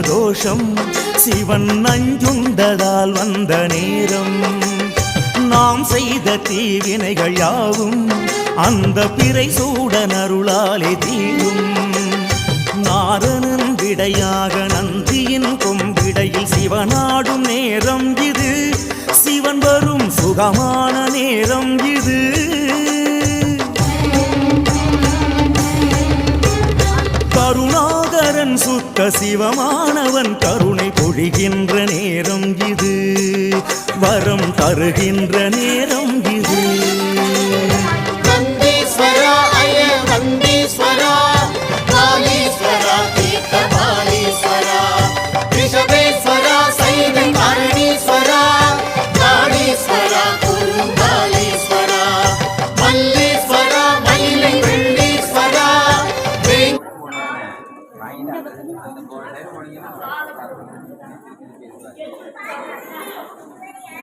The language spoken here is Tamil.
தோஷம் சிவன் நஞ்சுண்டதால் வந்த நேரம். நாம் செய்த தீவினைகள் யாவும் அந்த பிறை சூடன் அருளாலே தீரும். நாரணன் விடையாக நந்தியின் கொம்பிடையில் சிவனாடும் நேரம் இது. சிவன் வரும் சுகமான நேரம் இது. கருணாகரன் சுத்த சிவமானவன் கருணை பொழிகின்ற நேரம் இது. வரம் தருகின்ற நேரம் இது. நந்தீஸ்வரா அய நந்தீஸ்வரா காளீஸ்வரா தீர்த்தபாலீஸ்வரா ரிஷபேஸ்வரா சைன காரணீஸ்வரா காளீஸ்வரா குருங்காலீஸ்வரா மல்லீஸ்வரா மயிலை வெள்ளீஸ்வரா.